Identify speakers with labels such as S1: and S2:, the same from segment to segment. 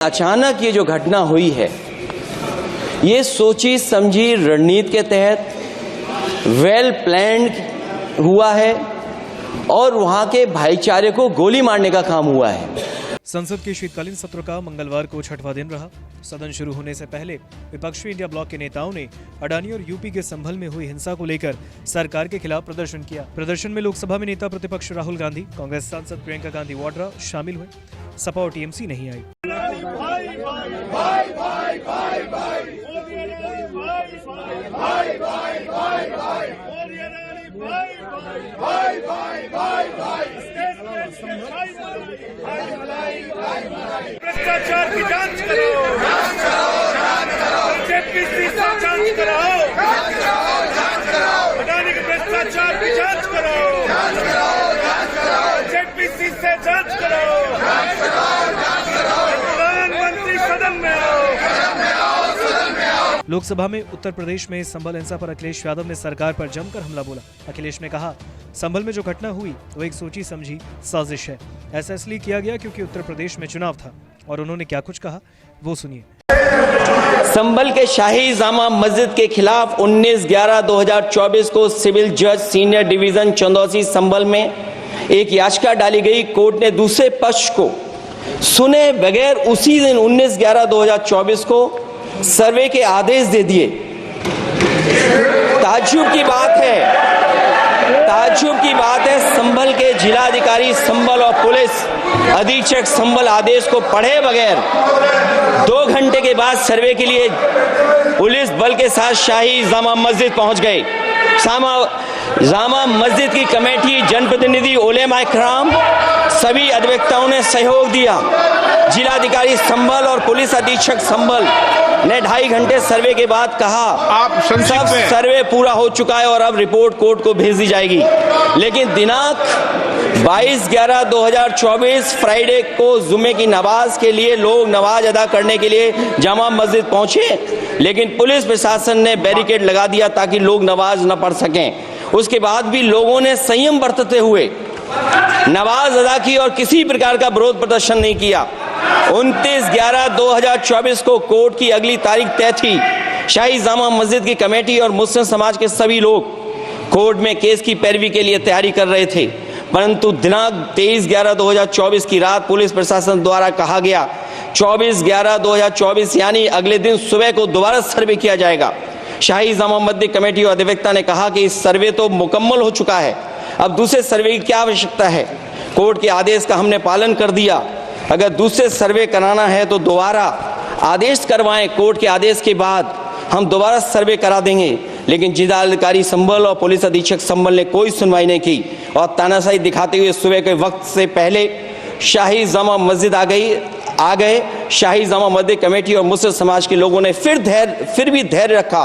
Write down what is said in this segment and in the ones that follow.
S1: अचानक ये जो घटना हुई है, ये सोची समझी रणनीति के तहत वेल प्लान्ड हुआ है और वहां के भाईचारे को गोली मारने का काम हुआ है।
S2: संसद के शीतकालीन सत्र का मंगलवार को छठवां दिन रहा। सदन शुरू होने से पहले विपक्षी इंडिया ब्लॉक के नेताओं ने अडानी और यूपी के संभल में हुई हिंसा को लेकर सरकार के खिलाफ प्रदर्शन किया। प्रदर्शन में लोकसभा में नेता प्रतिपक्ष राहुल गांधी, कांग्रेस सांसद प्रियंका गांधी वाड्रा शामिल हुए। सपा और टीएमसी नहीं आई।
S3: भ्रष्टाचार की जांच करो, जेपीसी से जांच कराओ, अडानी के भ्रष्टाचार की जांच करो, जेपीसी से जांच करो, प्रधानमंत्री सदन में आओ।
S2: लोकसभा में उत्तर प्रदेश में संभल हिंसा पर अखिलेश यादव ने सरकार पर जमकर हमला बोला। अखिलेश ने कहा, संभल में जो घटना हुई वो एक सोची समझी साजिश है। ऐसा इसलिए किया गया क्योंकि उत्तर प्रदेश में चुनाव था। और उन्होंने क्या कुछ कहा वो सुनिए।
S1: संभल के शाही जामा मस्जिद के खिलाफ 19/11/2024 को सिविल जज सीनियर डिवीजन चंदौसी संभल में एक याचिका डाली गई। कोर्ट ने दूसरे पक्ष को सुने बगैर उसी दिन 19/11/2024 को सर्वे के आदेश दे दिए। ताज्जुब की बात है संभल के जिलाधिकारी संभल और पुलिस अधीक्षक संभल आदेश को पढ़े बगैर 2 घंटे के बाद सर्वे के लिए पुलिस बल के साथ शाही जामा मस्जिद पहुंच गए। जामा मस्जिद की कमेटी, जनप्रतिनिधि, उलेमा इकराम, सभी अधिवक्ताओं ने सहयोग दिया। जिलाधिकारी संभल और पुलिस अधीक्षक संभल ने 2.5 घंटे सर्वे के बाद कहा, सब सर्वे पूरा हो चुका है और अब रिपोर्ट कोर्ट को भेज दी जाएगी। लेकिन दिनांक 22/11/2024 फ्राइडे को जुमे की नमाज के लिए लोग नमाज अदा करने के लिए जामा मस्जिद पहुंचे, लेकिन पुलिस प्रशासन ने बैरिकेड लगा दिया ताकि लोग नमाज न पढ़ सकें। उसके बाद भी लोगों ने संयम बरतते हुए नमाज अदा की और किसी प्रकार का विरोध प्रदर्शन नहीं किया। 29/11/2024 को कोर्ट की अगली तारीख तय थी। शाही जामा मस्जिद की कमेटी और मुस्लिम समाज के सभी लोग कोर्ट में केस की पैरवी के लिए तैयारी कर रहे थे, परंतु दिनांक 23/11/2024 की रात पुलिस प्रशासन द्वारा कहा गया 24/11/2024 यानी अगले दिन सुबह को दोबारा सर्वे किया जाएगा। शाही जामा मस्जिद कमेटी और अधिवक्ता ने कहा कि इस सर्वे तो मुकम्मल हो चुका है, अब दूसरे सर्वे की क्या आवश्यकता है। कोर्ट के आदेश का हमने पालन कर दिया। अगर दूसरे सर्वे कराना है तो दोबारा आदेश करवाएं। कोर्ट के आदेश के बाद हम दोबारा सर्वे करा देंगे। लेकिन जिलाधिकारी संभल और पुलिस अधीक्षक संभल ने कोई सुनवाई नहीं की और तानाशाही दिखाते हुए सुबह के वक्त से पहले शाही जामा मस्जिद आ गए। शाही जामा मस्जिद कमेटी और मुस्लिम समाज के लोगों ने फिर भी धैर्य रखा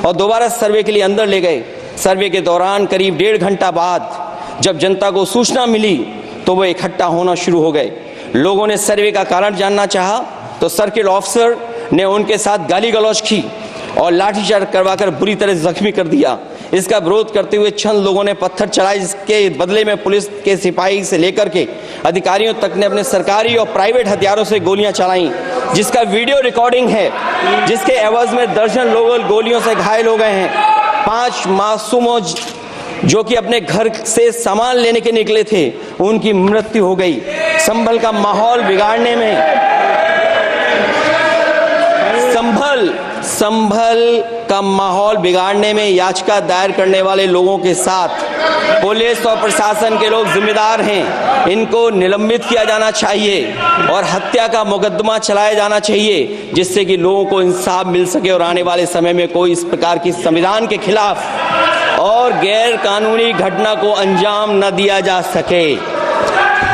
S1: और दोबारा सर्वे के लिए अंदर ले गए। सर्वे के दौरान करीब 1.5 घंटा बाद जब जनता को सूचना मिली तो वो इकट्ठा होना शुरू हो गए। लोगों ने सर्वे का कारण जानना चाहा तो सर्किल ऑफिसर ने उनके साथ गाली गलौज की और लाठीचार्ज करवाकर बुरी तरह जख्मी कर दिया। इसका विरोध करते हुए चंद लोगों ने पत्थर चलाए, जिसके बदले में पुलिस के सिपाही से लेकर के अधिकारियों तक ने अपने सरकारी और प्राइवेट हथियारों से गोलियां चलाई, जिसका वीडियो रिकॉर्डिंग है, जिसके एवज में दर्जन लोग गोलियों से घायल हो गए हैं। 5 मासूमों जो कि अपने घर से सामान लेने के निकले थे, उनकी मृत्यु हो गई। संभल का माहौल बिगाड़ने में संभल का माहौल बिगाड़ने में याचिका दायर करने वाले लोगों के साथ पुलिस और प्रशासन के लोग जिम्मेदार हैं। इनको निलंबित किया जाना चाहिए और हत्या का मुकदमा चलाया जाना चाहिए, जिससे कि लोगों को इंसाफ मिल सके और आने वाले समय में कोई इस प्रकार की संविधान के खिलाफ और गैर कानूनी घटना को अंजाम न दिया जा सके।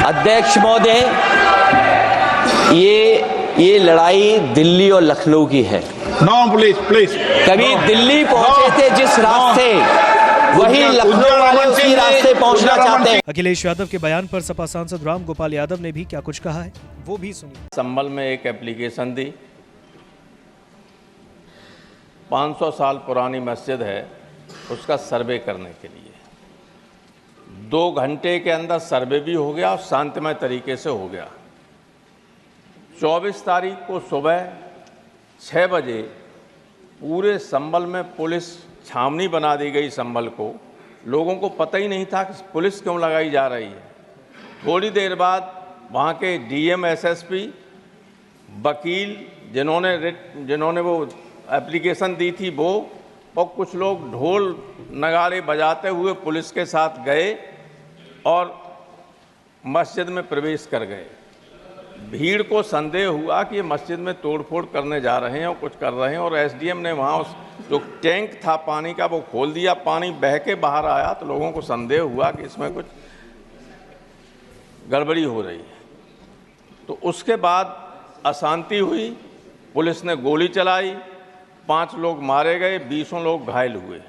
S1: अध्यक्ष महोदय, ये लड़ाई दिल्ली और लखनऊ की है।
S4: प्लीज।
S1: कभी दिल्ली पहुंचे थे जिस रास्ते, वही लखनऊ वाले उसी रास्ते पहुंचना चाहते हैं।
S2: अखिलेश यादव के बयान पर सपा सांसद राम गोपाल यादव ने भी क्या कुछ कहा है वो भी सुनिए।
S5: संभल में एक एप्लीकेशन दी, 500 साल पुरानी मस्जिद है, उसका सर्वे करने के लिए 2 घंटे के अंदर सर्वे भी हो गया और शांतिमय तरीके से हो गया। 24 तारीख को सुबह 6 बजे पूरे संभल में पुलिस छावनी बना दी गई। संभल को लोगों को पता ही नहीं था कि पुलिस क्यों लगाई जा रही है। थोड़ी देर बाद वहाँ के डीएम, एसएसपी, वकील जिन्होंने वो एप्लीकेशन दी थी वो, और कुछ लोग ढोल नगाड़े बजाते हुए पुलिस के साथ गए और मस्जिद में प्रवेश कर गए। भीड़ को संदेह हुआ कि ये मस्जिद में तोड़फोड़ करने जा रहे हैं और कुछ कर रहे हैं, और एसडीएम ने वहाँ उस जो टैंक था पानी का वो खोल दिया। पानी बह के बाहर आया तो लोगों को संदेह हुआ कि इसमें कुछ गड़बड़ी हो रही है। तो उसके बाद अशांति हुई, पुलिस ने गोली चलाई, 5 लोग मारे गए, 20 लोग घायल हुए,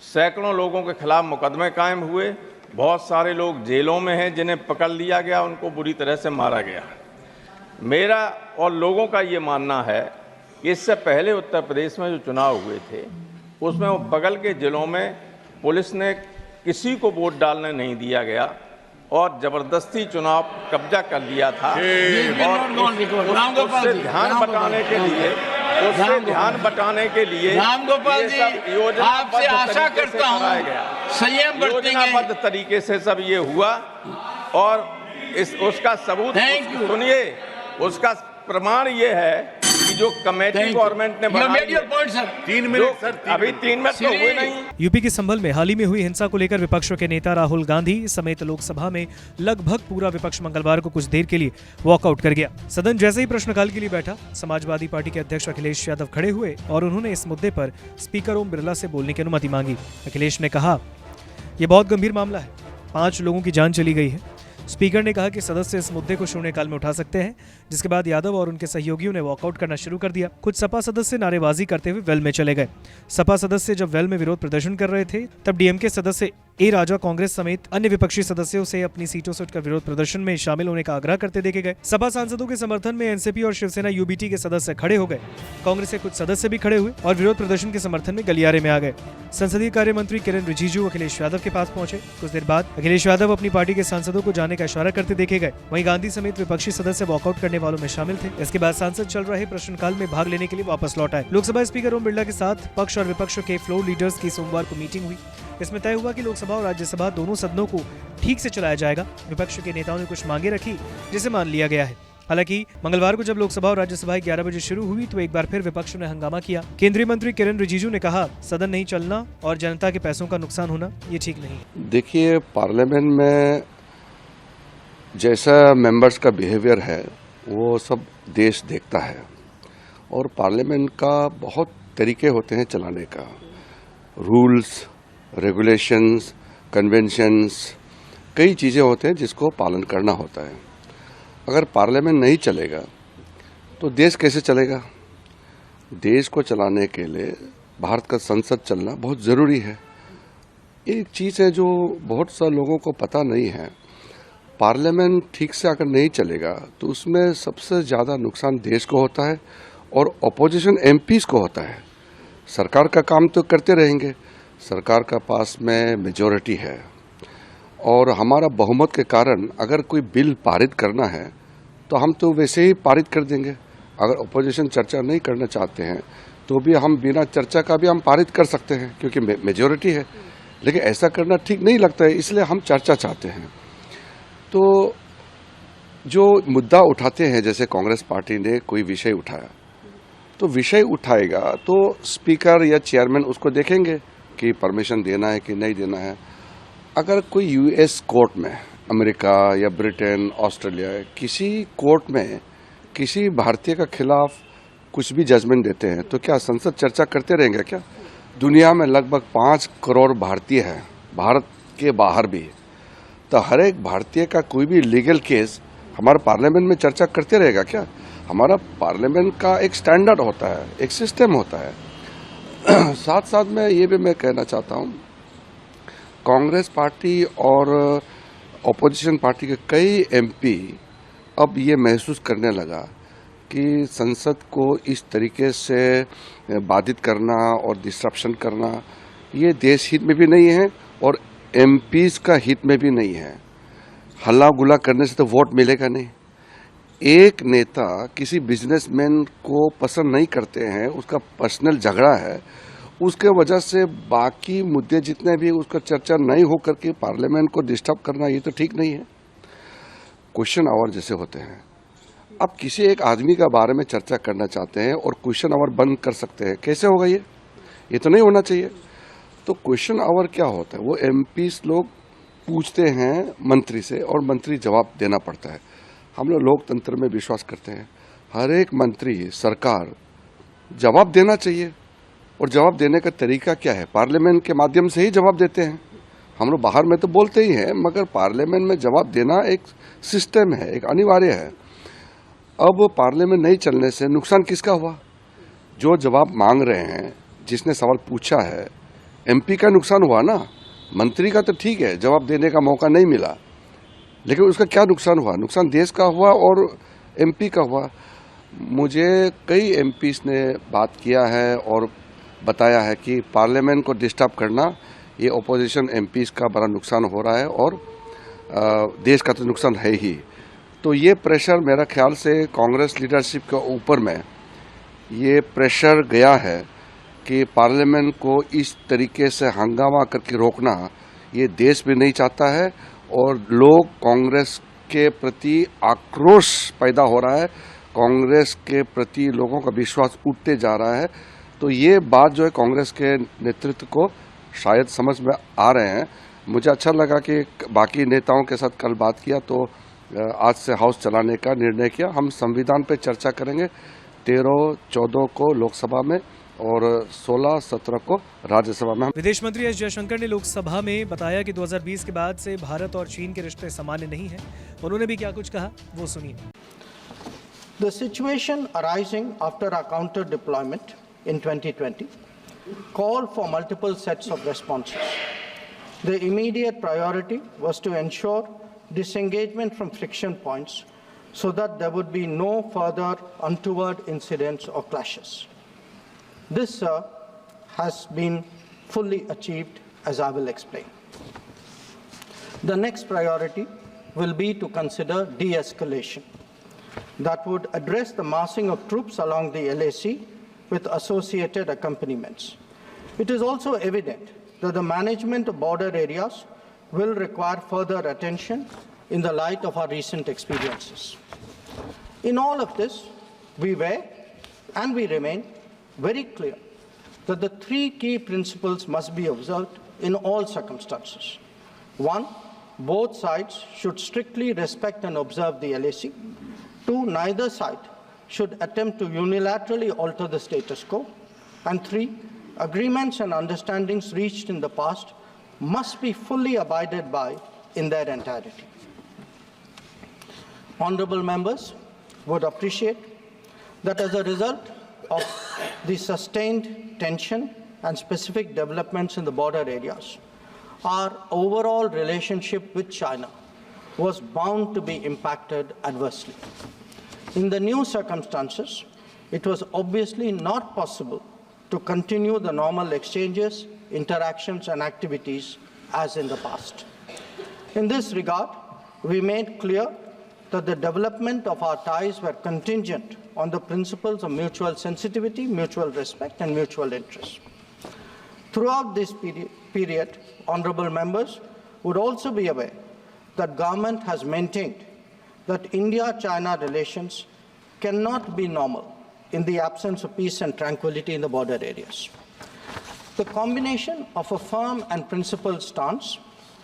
S5: सैकड़ों लोगों के खिलाफ मुकदमे कायम हुए। बहुत सारे लोग जेलों में हैं जिन्हें पकड़ लिया गया, उनको बुरी तरह से मारा गया। मेरा और लोगों का ये मानना है कि इससे पहले उत्तर प्रदेश में जो चुनाव हुए थे उसमें वो बगल के जिलों में पुलिस ने किसी को वोट डालने नहीं दिया गया और जबरदस्ती चुनाव कब्जा कर लिया था। और उससे ध्यान बटाने के लिए
S4: रामगोपाल जी, आपसे आशा करता हूं संयम
S5: योजनाबद्ध तरीके से सब ये हुआ। और उसका सबूत सुनिए, उसका प्रमाण ये है कि जो कमेटी गवर्नमेंट ने बनाई,
S3: 3 मिनट सर,
S5: अभी 3 मिनट तो हुए नहीं।
S2: यूपी के संभल में हाल ही में हुई हिंसा को लेकर विपक्षों के नेता राहुल गांधी समेत लोकसभा में लगभग पूरा विपक्ष मंगलवार को कुछ देर के लिए वॉकआउट कर गया। सदन जैसे ही प्रश्नकाल के लिए बैठा, समाजवादी पार्टी के अध्यक्ष अखिलेश यादव खड़े हुए और उन्होंने इस मुद्दे पर स्पीकर ओम बिरला से बोलने की अनुमति मांगी। अखिलेश ने कहा, यह बहुत गंभीर मामला है, 5 लोगों की जान चली गई है। स्पीकर ने कहा कि सदस्य इस मुद्दे को शून्यकाल में उठा सकते हैं, जिसके बाद यादव और उनके सहयोगियों ने वॉकआउट करना शुरू कर दिया। कुछ सपा सदस्य नारेबाजी करते हुए वेल में चले गए। सपा सदस्य जब वेल में विरोध प्रदर्शन कर रहे थे तब डीएमके सदस्य ए राजा कांग्रेस समेत अन्य विपक्षी सदस्यों से अपनी सीटों से उठकर विरोध प्रदर्शन में शामिल होने का आग्रह करते देखे गए। सपा सांसदों के समर्थन में एनसीपी और शिवसेना यूबीटी के सदस्य खड़े हो गए। कांग्रेस के कुछ सदस्य भी खड़े हुए और विरोध प्रदर्शन के समर्थन में गलियारे में आ गए। संसदीय कार्य मंत्री किरेन रिजिजू अखिलेश यादव के पास पहुंचे। कुछ देर बाद अखिलेश यादव अपनी पार्टी के सांसदों को जाने का इशारा करते देखे गए। वहीं गांधी समेत विपक्षी सदस्य वॉकआउट करने वालों में शामिल थे। इसके बाद सांसद चल रहे प्रश्नकाल में भाग लेने के लिए वापस लौट आए। लोकसभा स्पीकर ओम बिरला के साथ पक्ष और विपक्ष के फ्लोर लीडर्स की सोमवार को मीटिंग हुई। इसमें तय हुआ कि लोकसभा और राज्यसभा दोनों सदनों को ठीक से चलाया जाएगा। विपक्ष के नेताओं ने कुछ मांगे रखी, जिसे मान लिया गया है। हालांकि मंगलवार को जब लोकसभा और राज्यसभा 11 बजे शुरू हुई तो एक बार फिर विपक्ष ने हंगामा किया। केंद्रीय मंत्री किरेन रिजिजू ने कहा, सदन नहीं चलना और जनता के पैसों का नुकसान होना ये ठीक नहीं।
S6: देखिए, पार्लियामेंट में जैसा मेंबर्स का बिहेवियर है वो सब देश देखता है, और पार्लियामेंट का बहुत तरीके होते हैं चलाने का, रूल्स, रेगुलेशंस, कन्वेंशंस, कई चीज़ें होते हैं जिसको पालन करना होता है। अगर पार्लियामेंट नहीं चलेगा तो देश कैसे चलेगा? देश को चलाने के लिए भारत का संसद चलना बहुत ज़रूरी है। एक चीज़ है जो बहुत सा लोगों को पता नहीं है, पार्लियामेंट ठीक से अगर नहीं चलेगा तो उसमें सबसे ज़्यादा नुकसान देश को होता है और अपोजिशन एमपीज को होता है। सरकार का काम तो करते रहेंगे, सरकार का पास में मेजॉरिटी है और हमारा बहुमत के कारण अगर कोई बिल पारित करना है तो हम तो वैसे ही पारित कर देंगे। अगर अपोजिशन चर्चा नहीं करना चाहते हैं तो भी हम बिना चर्चा का भी हम पारित कर सकते हैं क्योंकि मेजॉरिटी है। लेकिन ऐसा करना ठीक नहीं लगता है, इसलिए हम चर्चा चाहते हैं। तो जो मुद्दा उठाते हैं, जैसे कांग्रेस पार्टी ने कोई विषय उठाया तो विषय उठाएगा तो स्पीकर या चेयरमैन उसको देखेंगे कि परमिशन देना है कि नहीं देना है। अगर कोई यूएस कोर्ट में, अमेरिका या ब्रिटेन, ऑस्ट्रेलिया, किसी कोर्ट में किसी भारतीय के खिलाफ कुछ भी जजमेंट देते हैं तो क्या संसद चर्चा करते रहेंगे क्या? दुनिया में लगभग 5 करोड़ भारतीय हैं, भारत के बाहर भी, तो हर एक भारतीय का कोई भी लीगल केस हमारे पार्लियामेंट में चर्चा करते रहेगा क्या? हमारा पार्लियामेंट का एक स्टैंडर्ड होता है, एक सिस्टम होता है। साथ साथ में ये भी मैं कहना चाहता हूँ, कांग्रेस पार्टी और अपोजिशन पार्टी के कई एमपी अब ये महसूस करने लगा कि संसद को इस तरीके से बाधित करना और डिस्ट्रप्शन करना ये देश हित में भी नहीं है और एमपीज का हित में भी नहीं है। हल्ला गुल्ला करने से तो वोट मिलेगा नहीं। एक नेता किसी बिजनेसमैन को पसंद नहीं करते हैं, उसका पर्सनल झगड़ा है, उसके वजह से बाकी मुद्दे जितने भी उसका चर्चा नहीं हो करके पार्लियामेंट को डिस्टर्ब करना, ये तो ठीक नहीं है। क्वेश्चन आवर जैसे होते हैं, अब किसी एक आदमी का बारे में चर्चा करना चाहते हैं और क्वेश्चन आवर बंद कर सकते हैं, कैसे होगा ये तो नहीं होना चाहिए। तो क्वेश्चन आवर क्या होता है, वो एमपीस लोग पूछते हैं मंत्री से और मंत्री जवाब देना पड़ता है। हम लोग लोकतंत्र में विश्वास करते हैं, हर एक मंत्री सरकार जवाब देना चाहिए। और जवाब देने का तरीका क्या है, पार्लियामेंट के माध्यम से ही जवाब देते हैं। हम लोग बाहर में तो बोलते ही हैं, मगर पार्लियामेंट में जवाब देना एक सिस्टम है, एक अनिवार्य है। अब पार्लियामेंट नहीं चलने से नुकसान किसका हुआ? जो जवाब मांग रहे हैं, जिसने सवाल पूछा है, एमपी का नुकसान हुआ ना। मंत्री का तो ठीक है, जवाब देने का मौका नहीं मिला, लेकिन उसका क्या नुकसान हुआ? नुकसान देश का हुआ और एमपी का हुआ। मुझे कई एमपीस ने बात किया है और बताया है कि पार्लियामेंट को डिस्टर्ब करना ये ओपोजिशन एमपीस का बड़ा नुकसान हो रहा है और देश का तो नुकसान है ही। तो ये प्रेशर मेरा ख्याल से कांग्रेस लीडरशिप के ऊपर में ये प्रेशर गया है कि पार्लियामेंट को इस तरीके से हंगामा करके रोकना ये देश भी नहीं चाहता है और लोग कांग्रेस के प्रति आक्रोश पैदा हो रहा है, कांग्रेस के प्रति लोगों का विश्वास उठते जा रहा है। तो ये बात जो है कांग्रेस के नेतृत्व को शायद समझ में आ रहे हैं। मुझे अच्छा लगा कि बाकी नेताओं के साथ कल बात किया तो आज से हाउस चलाने का निर्णय किया। हम संविधान पे चर्चा करेंगे 13-14 को लोकसभा में और 16-17 को राज्यसभा में।
S2: विदेश मंत्री एस जयशंकर ने लोकसभा में बताया कि 2020 के बाद से भारत और चीन के रिश्ते सामान्य नहीं हैं। उन्होंने भी क्या कुछ कहा, वो सुनिए।
S7: The situation arising after our counter deployment in 2020 called for multiple sets of responses. The immediate priority was to ensure disengagement from friction points so that there would be no further untoward incidents or clashes. This, sir, has been fully achieved, as I will explain. The next priority will be to consider de-escalation that would address the massing of troops along the LAC with associated accompaniments. It is also evident that the management of border areas will require further attention in the light of our recent experiences. In all of this, we were and we remain very clear that the three key principles must be observed in all circumstances. One, both sides should strictly respect and observe the LAC. Two, neither side should attempt to unilaterally alter the status quo. And three, agreements and understandings reached in the past must be fully abided by in their entirety. Honorable members would appreciate that as a result of the sustained tension and specific developments in the border areas, our overall relationship with China was bound to be impacted adversely. In the new circumstances, it was obviously not possible to continue the normal exchanges, interactions, and activities as in the past. In this regard, we made clear that the development of our ties were contingent on the principles of mutual sensitivity, mutual respect, and mutual interest. Throughout this period, honorable members would also be aware that government has maintained that India-China relations cannot be normal in the absence of peace and tranquility in the border areas. The combination of a firm and principled stance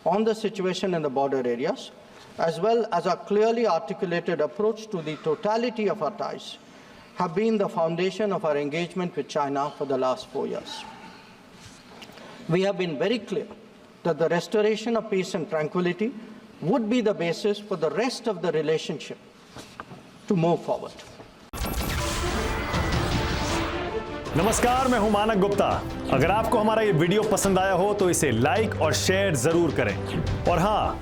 S7: on the situation in the border areas, as well as a clearly articulated approach to the totality of our ties, have been the foundation of our engagement with China for the last 4 years. We have been very clear that the restoration of peace and tranquility would be the basis for the rest of the relationship to move forward.
S8: नमस्कार, मैं हूं मानक गुप्ता। अगर आपको हमारा ये video पसंद आया हो तो इसे लाइक और शेयर जरूर करें और हाँ,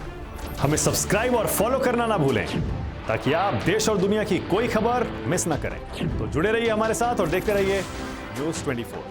S8: हमें सब्सक्राइब और फॉलो करना ना भूलें ताकि आप देश और दुनिया की कोई खबर मिस ना करें। तो जुड़े रहिए हमारे साथ और देखते रहिए News 24।